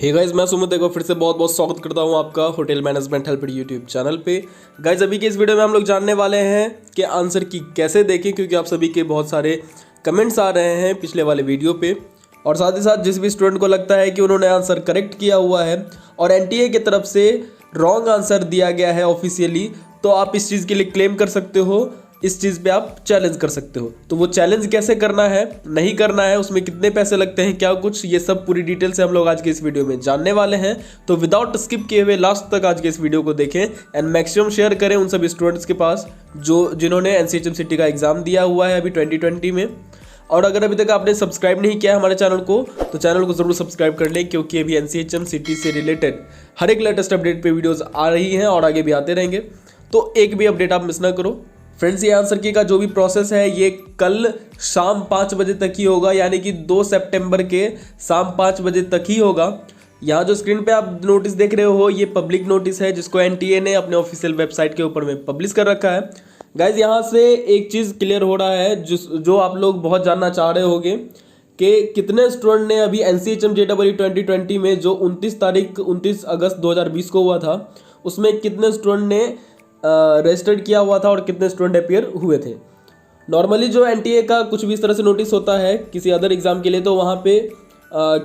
Hey guys, मैं सुमित एक बार फिर से बहुत बहुत स्वागत करता हूं आपका hotel management helper YouTube channel पे। गाइस, अभी के इस वीडियो में हम लोग जानने वाले हैं कि आंसर की कैसे देखें, क्योंकि आप सभी के बहुत सारे कमेंट्स आ रहे हैं पिछले वाले वीडियो पे। और साथ ही साथ जिस भी स्टूडेंट को लगता है कि उन्होंने आंसर करेक्ट किया हुआ है और एनटीए की तरफ से रॉन्ग आंसर दिया गया है ऑफिशियली, तो आप इस चीज़ के लिए क्लेम कर सकते हो, इस चीज़ पे आप चैलेंज कर सकते हो। तो वो चैलेंज कैसे करना है, नहीं करना है, उसमें कितने पैसे लगते हैं, क्या कुछ, ये सब पूरी डिटेल से हम लोग आज के इस वीडियो में जानने वाले हैं। तो विदाउट स्किप किए हुए लास्ट तक आज के इस वीडियो को देखें एंड मैक्सिमम शेयर करें उन सभी स्टूडेंट्स के पास जिन्होंने NCHM का एग्जाम दिया हुआ है अभी 2020 में। और अगर अभी तक आपने सब्सक्राइब नहीं किया हमारे चैनल को, तो चैनल को जरूर सब्सक्राइब कर लें, क्योंकि अभी NCHM से रिलेटेड हर एक लेटेस्ट अपडेट पे वीडियोस आ रही हैं और आगे भी आते रहेंगे। तो एक भी अपडेट आप मिस ना करो। फ्रेंड्स, ये आंसर की का जो भी प्रोसेस है ये कल शाम 5 बजे तक ही होगा, यानी कि 2 सितंबर के शाम 5 बजे तक ही होगा। यहाँ जो स्क्रीन पे आप नोटिस देख रहे हो ये पब्लिक नोटिस है, जिसको एनटीए ने अपने ऑफिशियल वेबसाइट के ऊपर में पब्लिश कर रखा है। गाइज, यहाँ से एक चीज़ क्लियर हो रहा है जो आप लोग बहुत जानना चाह रहे होंगे कि कितने स्टूडेंट ने अभी NCHM JEE 2020 में जो 29 अगस्त 2020 को हुआ था, उसमें कितने स्टूडेंट ने रजिस्टर्ड किया हुआ था और कितने स्टूडेंट अपियर हुए थे। नॉर्मली जो एनटीए का कुछ भी इस तरह से नोटिस होता है किसी अदर एग्जाम के लिए, तो वहाँ पे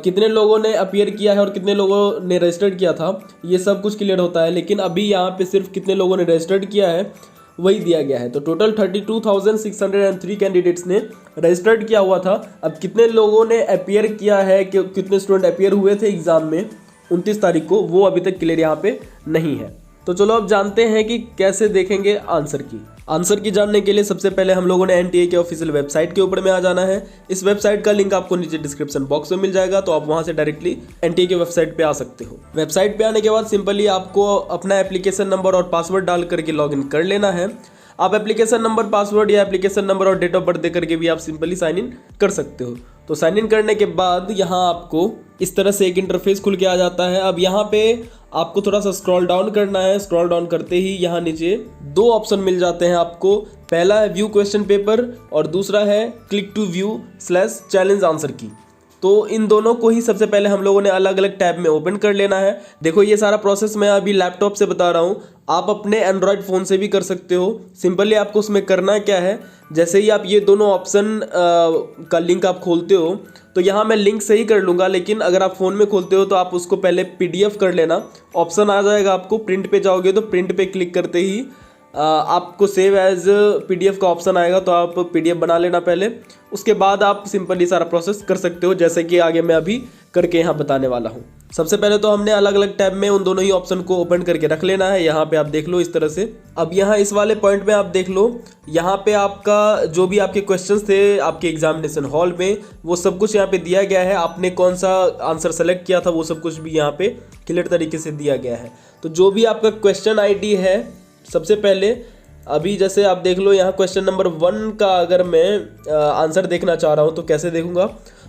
कितने लोगों ने अपियर किया है और कितने लोगों ने रजिस्टर्ड किया था, ये सब कुछ क्लियर होता है। लेकिन अभी यहाँ पे सिर्फ कितने लोगों ने रजिस्टर्ड किया है वही दिया गया है। तो टोटल 32,603 कैंडिडेट्स ने रजिस्टर्ड किया हुआ था। अब कितने लोगों ने अपियर किया है, कितने स्टूडेंट अपियर हुए थे एग्जाम में 29 तारीख को, वो अभी तक क्लियर यहाँ पे नहीं है। तो चलो अब जानते हैं कि कैसे देखेंगे आंसर की जानने के लिए सबसे पहले हम लोगों ने एनटीए के ऑफिशियल वेबसाइट के ऊपर में आ जाना है। इस वेबसाइट का लिंक आपको नीचे डिस्क्रिप्शन बॉक्स में मिल जाएगा, तो आप वहां से डायरेक्टली एनटीए के वेबसाइट पे आ सकते हो। वेबसाइट पे आने के बाद सिंपली आपको अपना एप्लीकेशन नंबर और पासवर्ड डाल करके लॉगिन कर लेना है। आप एप्लीकेशन नंबर, पासवर्ड या एप्लीकेशन नंबर और डेट ऑफ बर्थ दे करके भी आप सिंपली साइन इन कर सकते हो। तो साइन इन करने के बाद यहाँ आपको इस तरह से एक इंटरफेस खुल के आ जाता है। अब यहाँ पे आपको थोड़ा सा स्क्रॉल डाउन करना है। स्क्रॉल डाउन करते ही यहाँ नीचे 2 ऑप्शन मिल जाते हैं आपको। पहला है व्यू क्वेश्चन पेपर और दूसरा है click to view / challenge answer key. तो इन दोनों को ही सबसे पहले हम लोगों ने अलग अलग टैब में ओपन कर लेना है। देखो, ये सारा प्रोसेस मैं अभी लैपटॉप से बता रहा हूँ, आप अपने एंड्रॉयड फ़ोन से भी कर सकते हो। सिंपली आपको उसमें करना क्या है, जैसे ही आप ये दोनों ऑप्शन का लिंक आप खोलते हो, तो यहाँ मैं लिंक से ही कर लूँगा, लेकिन अगर आप फ़ोन में खोलते हो तो आप उसको पहले PDF कर लेना। ऑप्शन आ जाएगा आपको, प्रिंट पे जाओगे तो प्रिंट पे क्लिक करते ही आपको सेव एज PDF का ऑप्शन आएगा, तो आप PDF बना लेना पहले। उसके बाद आप सिंपली सारा प्रोसेस कर सकते हो, जैसे कि आगे मैं अभी करके यहाँ बताने वाला हूँ। सबसे पहले तो हमने अलग अलग टैब में उन दोनों ही ऑप्शन को ओपन करके रख लेना है। यहाँ पे आप देख लो इस तरह से। अब यहाँ इस वाले पॉइंट में आप देख लो, यहाँ पे आपका जो भी आपके क्वेश्चंस थे आपके एग्जामिनेशन हॉल में, वो सब कुछ यहाँ पे दिया गया है। आपने कौन सा आंसर सेलेक्ट किया था वो सब कुछ भी यहाँ पे क्लियर तरीके से दिया गया है। तो जो भी आपका क्वेश्चन ID है, सबसे पहले अभी जैसे आप देख लो, यहाँ क्वेश्चन नंबर 1 का अगर मैं आंसर देखना चाह रहा हूँ तो कैसे देखूंगा,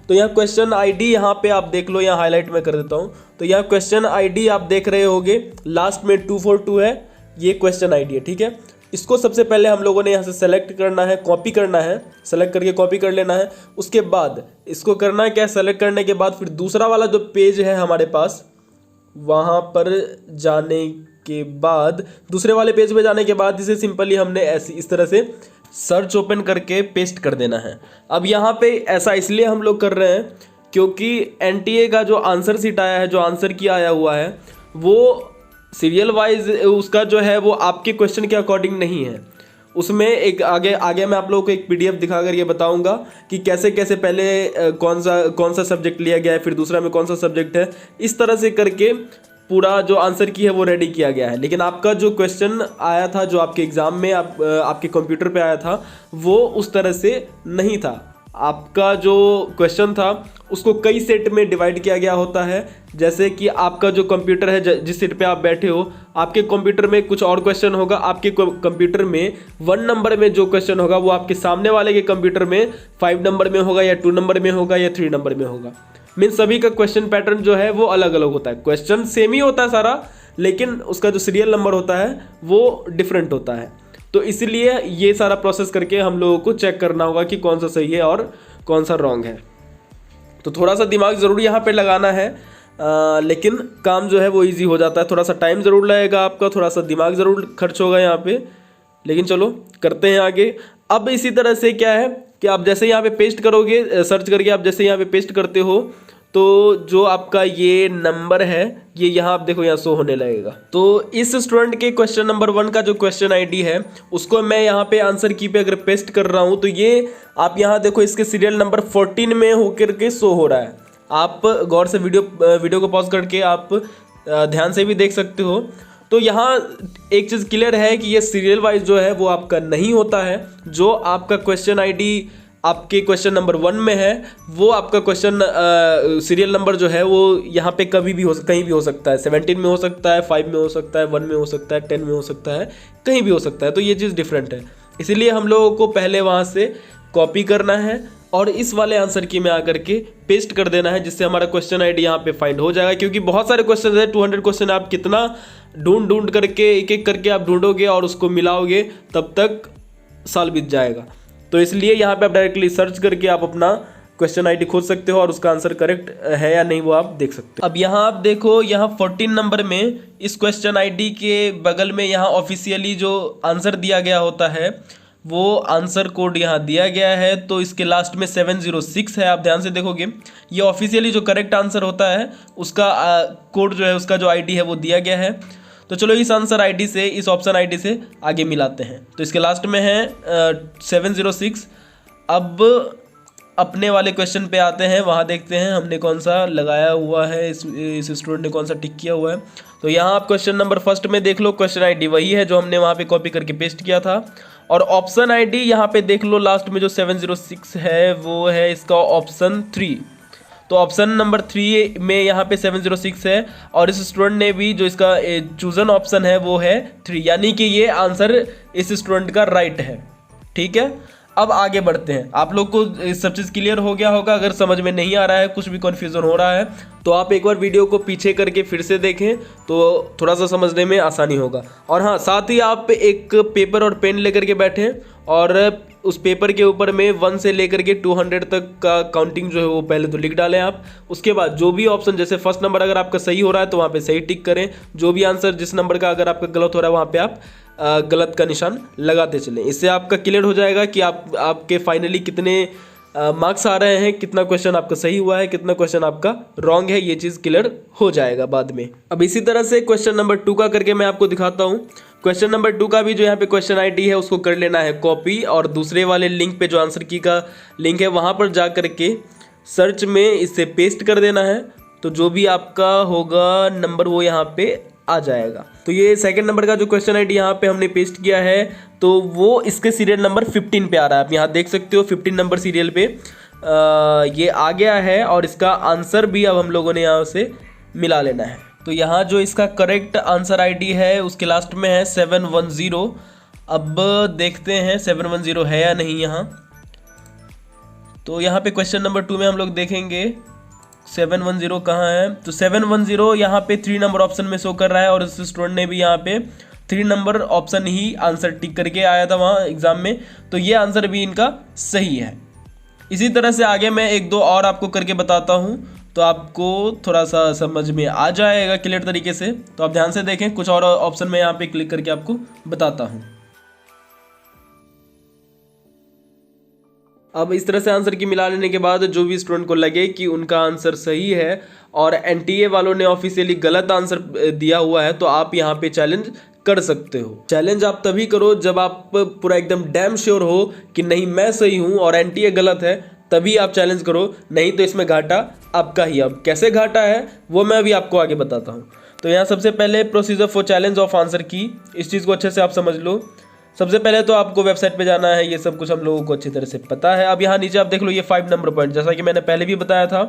तो यहाँ क्वेश्चन ID यहाँ पे आप देख लो, यहाँ हाईलाइट में कर देता हूँ। तो यहाँ क्वेश्चन ID आप देख रहे होगे, लास्ट में 242 है, ये क्वेश्चन ID है, ठीक है। इसको सबसे पहले हम लोगों ने यहाँ से सेलेक्ट करना है, कॉपी करना है, सेलेक्ट करके कॉपी कर लेना है। उसके बाद इसको करना है क्या, सेलेक्ट करने के बाद फिर दूसरा वाला जो पेज है हमारे पास, वहाँ पर जाने के बाद, दूसरे वाले पेज में जाने के बाद इसे सिंपली हमने इस तरह से सर्च ओपन करके पेस्ट कर देना है। अब यहाँ पे ऐसा इसलिए हम लोग कर रहे हैं क्योंकि एनटीए का जो आंसर सीट आया है, जो आंसर की आया हुआ है, वो सीरियल वाइज उसका जो है वो आपके क्वेश्चन के अकॉर्डिंग नहीं है। उसमें एक आगे मैं आप लोगों को एक PDF दिखा कर ये बताऊंगा कि कैसे कैसे पहले कौन सा सब्जेक्ट लिया गया है, फिर दूसरा में कौन सा सब्जेक्ट है। इस तरह से करके पूरा जो आंसर की है वो रेडी किया गया है। लेकिन आपका जो क्वेश्चन आया था, जो आपके एग्जाम में आपके कंप्यूटर पे आया था, वो उस तरह से नहीं था। आपका जो क्वेश्चन था उसको कई सेट में डिवाइड किया गया होता है। जैसे कि आपका जो कंप्यूटर है, जिस सीट पे आप बैठे हो, आपके कंप्यूटर में कुछ और क्वेश्चन होगा, आपके कंप्यूटर में 1 नंबर में जो क्वेश्चन होगा वो आपके सामने वाले के कंप्यूटर में 5 नंबर में होगा, या 2 नंबर में होगा, या 3 नंबर में होगा। मीन्स सभी का क्वेश्चन पैटर्न जो है वो अलग अलग होता है। क्वेश्चन सेम ही होता है सारा, लेकिन उसका जो सीरियल नंबर होता है वो डिफरेंट होता है। तो इसलिए ये सारा प्रोसेस करके हम लोगों को चेक करना होगा कि कौन सा सही है और कौन सा रॉन्ग है। तो थोड़ा सा दिमाग ज़रूर यहाँ पे लगाना है। लेकिन काम जो है वो इजी हो जाता है। थोड़ा सा टाइम ज़रूर लगेगा आपका, थोड़ा सा दिमाग ज़रूर खर्च होगा यहाँ पे, लेकिन चलो करते हैं आगे। अब इसी तरह से क्या है कि आप जैसे यहाँ पे पेस्ट करोगे, सर्च करके आप जैसे यहाँ पे पेस्ट करते हो तो जो आपका ये नंबर है ये यहाँ आप देखो यहाँ शो होने लगेगा। तो इस स्टूडेंट के क्वेश्चन नंबर 1 का जो क्वेश्चन आईडी है उसको मैं यहाँ पे आंसर की पे अगर पेस्ट कर रहा हूँ तो ये आप यहाँ देखो इसके सीरियल नंबर 14 में होकर के शो हो रहा है। आप गौर से वीडियो को पॉज करके आप ध्यान से भी देख सकते हो। तो यहाँ एक चीज़ क्लियर है कि ये सीरियल वाइज जो है वो आपका नहीं होता है। जो आपका क्वेश्चन आईडी आपके क्वेश्चन नंबर 1 में है वो आपका क्वेश्चन सीरियल नंबर जो है वो यहाँ पे कहीं भी हो सकता है। 17 में हो सकता है, 5 में हो सकता है, 1 में हो सकता है, 10 में हो सकता है, कहीं भी हो सकता है। तो ये चीज़ डिफरेंट है, इसीलिए हम लोगों को पहले वहाँ से कॉपी करना है और इस वाले आंसर की में आकर के पेस्ट कर देना है, जिससे हमारा क्वेश्चन आईडी यहाँ पे फाइंड हो जाएगा। क्योंकि बहुत सारे क्वेश्चन है, 200 क्वेश्चन, आप कितना ढूंढ करके एक एक करके आप ढूंढोगे और उसको मिलाओगे तब तक साल बीत जाएगा। तो इसलिए यहाँ पे आप डायरेक्टली सर्च करके आप अपना क्वेश्चन आईडी खोज सकते हो और उसका आंसर करेक्ट है या नहीं वो आप देख सकते हो। अब यहाँ आप देखो, यहाँ 14 नंबर में इस क्वेश्चन आईडी के बगल में यहाँ ऑफिशियली जो आंसर दिया गया होता है वो आंसर कोड यहाँ दिया गया है। तो इसके लास्ट में 706 है, आप ध्यान से देखोगे ये ऑफिशियली जो करेक्ट आंसर होता है उसका कोड जो है, उसका जो आईडी है वो दिया गया है। तो चलो इस आंसर आईडी से, इस ऑप्शन आईडी से आगे मिलाते हैं। तो इसके लास्ट में है 706। अब अपने वाले क्वेश्चन पे आते हैं, वहाँ देखते हैं हमने कौन सा लगाया हुआ है, इस स्टूडेंट ने कौन सा टिक किया हुआ है। तो यहाँ आप क्वेश्चन नंबर फर्स्ट में देख लो, क्वेश्चन आईडी वही है जो हमने वहाँ पे कॉपी करके पेस्ट किया था। और ऑप्शन आईडी यहाँ पे देख लो, लास्ट में जो 706 है वो है इसका ऑप्शन 3। तो ऑप्शन नंबर 3 में यहाँ पे 706 है और इस स्टूडेंट ने भी जो इसका चूजन ऑप्शन है वो है 3, यानी कि ये आंसर इस स्टूडेंट का राइट है। ठीक है, अब आगे बढ़ते हैं। आप लोग को सब चीज़ क्लियर हो गया होगा। अगर समझ में नहीं आ रहा है, कुछ भी कन्फ्यूजन हो रहा है तो आप एक बार वीडियो को पीछे करके फिर से देखें तो थोड़ा सा समझने में आसानी होगा। और हाँ, साथ ही आप एक पेपर और पेन लेकर के बैठें और उस पेपर के ऊपर में 1 से लेकर के 200 तक का काउंटिंग जो है वो पहले तो लिख डालें आप। उसके बाद जो भी ऑप्शन, जैसे फर्स्ट नंबर अगर आपका सही हो रहा है तो वहाँ पे सही टिक करें। जो भी आंसर जिस नंबर का अगर आपका गलत हो रहा है वहाँ पे आप गलत का निशान लगाते चलें। इससे आपका क्लियर हो जाएगा कि आपके फाइनली कितने मार्क्स आ रहे हैं, कितना क्वेश्चन आपका सही हुआ है, कितना क्वेश्चन आपका रॉन्ग है। ये चीज़ क्लियर हो जाएगा बाद में। अब इसी तरह से क्वेश्चन नंबर 2 का करके मैं आपको दिखाता हूँ। क्वेश्चन नंबर 2 का भी जो यहाँ पे क्वेश्चन आईडी है उसको कर लेना है कॉपी और दूसरे वाले लिंक पे जो आंसर की का लिंक है वहाँ पर जा करके सर्च में इससे पेस्ट कर देना है। तो जो भी आपका होगा नंबर वो यहाँ पे आ जाएगा। तो ये सेकंड नंबर का जो क्वेश्चन आईडी यहाँ पे हमने पेस्ट किया है तो वो इसके सीरियल नंबर 15 पे आ रहा है। आप यहाँ देख सकते हो 15 नंबर सीरियल पे ये आ गया है और इसका आंसर भी अब हम लोगों ने यहाँ से मिला लेना है। तो यहाँ जो इसका करेक्ट आंसर आईडी है उसके लास्ट में है 710। अब देखते हैं 710 है या नहीं यहाँ। तो यहाँ पे क्वेश्चन नंबर 2 में हम लोग देखेंगे 710 कहाँ है। तो 710 यहाँ पे 3 नंबर ऑप्शन में शो कर रहा है और इस स्टूडेंट ने भी यहाँ पे 3 नंबर ऑप्शन ही आंसर टिक करके आया था वहाँ एग्जाम में। तो ये आंसर भी इनका सही है। इसी तरह से आगे मैं 1-2 और आपको करके बताता हूँ तो आपको थोड़ा सा समझ में आ जाएगा क्लियर तरीके से। तो आप ध्यान से देखें, कुछ और ऑप्शन में यहाँ पे क्लिक करके आपको बताता हूँ। अब इस तरह से आंसर की मिला लेने के बाद जो भी स्टूडेंट को लगे कि उनका आंसर सही है और एनटीए वालों ने ऑफिशियली गलत आंसर दिया हुआ है तो आप यहाँ पे चैलेंज कर सकते हो। चैलेंज आप तभी करो जब आप पूरा एकदम डैम श्योर हो कि नहीं मैं सही हूँ और एनटीए गलत है, तभी आप चैलेंज करो, नहीं तो इसमें घाटा आपका ही। अब कैसे घाटा है वो मैं अभी आपको आगे बताता हूँ। तो यहाँ सबसे पहले procedure for challenge of answer की, इस चीज़ को अच्छे से आप समझ लो। सबसे पहले तो आपको वेबसाइट पे जाना है, ये सब कुछ हम लोगों को अच्छी तरह से पता है। अब यहाँ नीचे आप देख लो ये 5 नंबर पॉइंट, जैसा कि मैंने पहले भी बताया था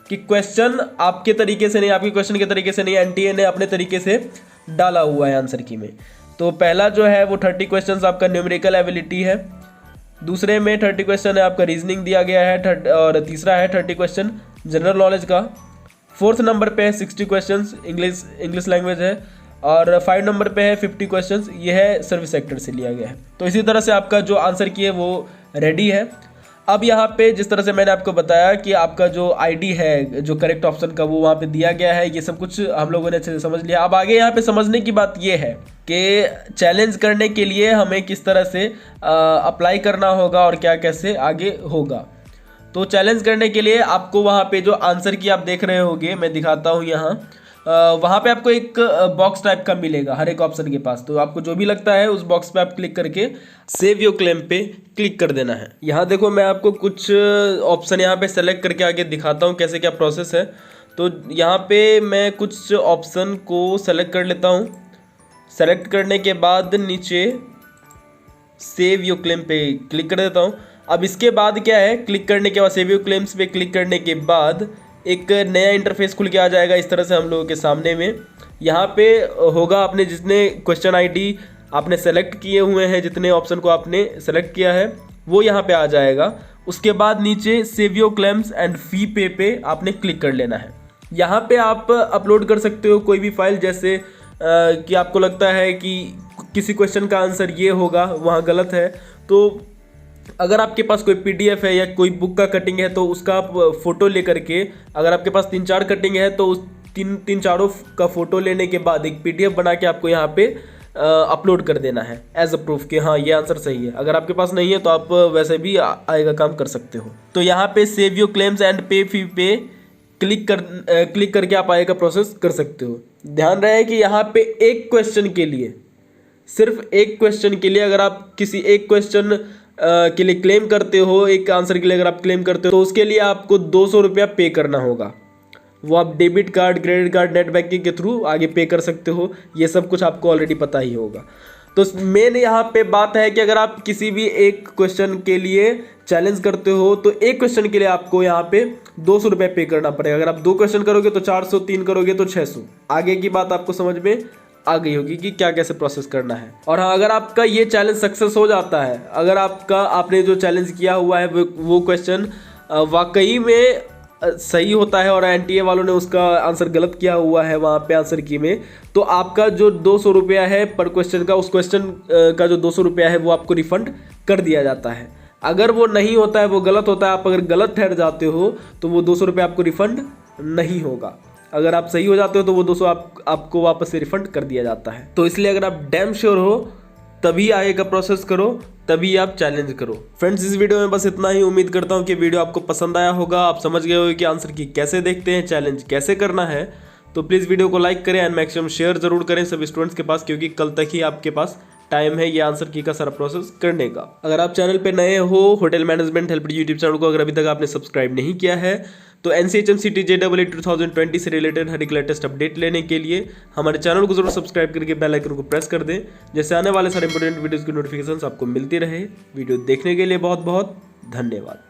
कि क्वेश्चन आपके तरीके से नहीं, आपके क्वेश्चन के तरीके से नहीं, एनटीए ने अपने तरीके से डाला हुआ है आंसर की में। तो पहला जो है वो 30 क्वेश्चन आपका न्यूमेरिकल एबिलिटी है, दूसरे में 30 क्वेश्चन है आपका रीजनिंग दिया गया है, और तीसरा है 30 क्वेश्चन जनरल नॉलेज का। 4th नंबर पे है 60 क्वेश्चन इंग्लिश लैंग्वेज है, और 5 नंबर पे है 50 क्वेश्चन, ये है सर्विस सेक्टर से लिया गया है। तो इसी तरह से आपका जो आंसर की है वो रेडी है। अब यहाँ पे जिस तरह से मैंने आपको बताया कि आपका जो आईडी है जो करेक्ट ऑप्शन का वो वहाँ पे दिया गया है, ये सब कुछ हम लोगों ने अच्छे से समझ लिया। अब आगे यहाँ पे समझने की बात ये है कि चैलेंज करने के लिए हमें किस तरह से अप्लाई करना होगा और क्या कैसे आगे होगा। तो चैलेंज करने के लिए आपको वहाँ पे जो आंसर की आप देख रहे होगे, मैं दिखाता हूँ यहाँ, वहाँ पे आपको एक बॉक्स टाइप का मिलेगा हर एक ऑप्शन के पास। तो आपको जो भी लगता है उस बॉक्स पे आप क्लिक करके सेव योर क्लेम पे क्लिक कर देना है। यहाँ देखो मैं आपको कुछ ऑप्शन यहाँ पे सेलेक्ट करके आगे दिखाता हूँ कैसे क्या प्रोसेस है। तो यहाँ पे मैं कुछ ऑप्शन को सेलेक्ट कर लेता हूँ। सेलेक्ट करने के बाद नीचे सेव योर क्लेम पे क्लिक कर देता हूँ। अब इसके बाद क्या है, क्लिक करने के बाद सेव योर क्लेम्स पे क्लिक करने के बाद एक नया इंटरफेस खुल के आ जाएगा इस तरह से हम लोगों के सामने में। यहाँ पे होगा आपने जितने क्वेश्चन आईडी आपने सेलेक्ट किए हुए हैं, जितने ऑप्शन को आपने सेलेक्ट किया है वो यहाँ पे आ जाएगा। उसके बाद नीचे save your claims and fee पे आपने क्लिक कर लेना है। यहाँ पे आप अपलोड कर सकते हो कोई भी फाइल, जैसे कि आपको लगता है कि किसी क्वेश्चन का आंसर ये होगा, वहाँ गलत है, तो अगर आपके पास कोई पीडीएफ है या कोई बुक का कटिंग है तो उसका आप फ़ोटो लेकर के, अगर आपके पास 3-4 कटिंग है तो उस तीन चारों का फ़ोटो लेने के बाद एक पीडीएफ बना के आपको यहाँ पे अपलोड कर देना है एज अ प्रूफ कि हाँ ये आंसर सही है। अगर आपके पास नहीं है तो आप वैसे भी आएगा काम कर सकते हो। तो यहाँ पे सेव योर क्लेम्स एंड पे फी पे क्लिक करके आप आएगा प्रोसेस कर सकते हो। ध्यान रहे कि यहाँ पे एक क्वेश्चन के लिए, सिर्फ एक क्वेश्चन के लिए, अगर आप किसी एक क्वेश्चन के लिए क्लेम करते हो, एक आंसर के लिए अगर आप क्लेम करते हो तो उसके लिए आपको 200 रुपया पे करना होगा। वो आप debit card, credit card, net banking के थ्रू आगे पे कर सकते हो। ये सब कुछ आपको ऑलरेडी पता ही होगा। तो मेन यहाँ पे बात है कि अगर आप किसी भी एक क्वेश्चन के लिए चैलेंज करते हो तो एक क्वेश्चन के लिए आपको यहाँ पे 200 रुपये पे करना पड़ेगा। अगर आप 2 क्वेश्चन करोगे तो 400, 3 करोगे तो 600। आगे की बात आपको समझ में आ गई होगी कि क्या कैसे प्रोसेस करना है। और हाँ, अगर आपका ये चैलेंज सक्सेस हो जाता है, अगर आपने जो चैलेंज किया हुआ है वो क्वेश्चन वाकई में सही होता है और एनटीए वालों ने उसका आंसर गलत किया हुआ है वहाँ पे आंसर की में, तो आपका जो 200 रुपया है पर क्वेश्चन का, उस क्वेश्चन का जो 200 रुपया है वो आपको रिफंड कर दिया जाता है। अगर वो नहीं होता है, वो गलत होता है, आप अगर गलत ठहर जाते हो तो वो 200 रुपये आपको रिफंड नहीं होगा। अगर आप सही हो जाते हो तो वो 200 आपको वापस से रिफंड कर दिया जाता है। तो इसलिए अगर आप डैम श्योर हो तभी आगे का प्रोसेस करो, तभी आप चैलेंज करो। फ्रेंड्स, इस वीडियो में बस इतना ही। उम्मीद करता हूँ कि वीडियो आपको पसंद आया होगा। आप समझ गए होंगे कि आंसर की कैसे देखते हैं, चैलेंज कैसे करना है। तो प्लीज़ वीडियो को लाइक करें एंड मैक्सिमम शेयर जरूर करें सभी स्टूडेंट्स के पास, क्योंकि कल तक ही आपके पास टाइम है ये आंसर की का सारा प्रोसेस करने का। अगर आप चैनल पे नए हो, hotel management help YouTube channel को अगर अभी तक आपने सब्सक्राइब नहीं किया है तो NCHMC JEE 2020 से रिलेटेड हर एक लेटेस्ट अपडेट लेने के लिए हमारे चैनल को जरूर सब्सक्राइब करके बेल आइकन को प्रेस कर दें, जैसे आने वाले सारे इंपॉर्टेंट वीडियोस की नोटिफिकेशंस आपको मिलती रहे। वीडियो देखने के लिए बहुत बहुत धन्यवाद।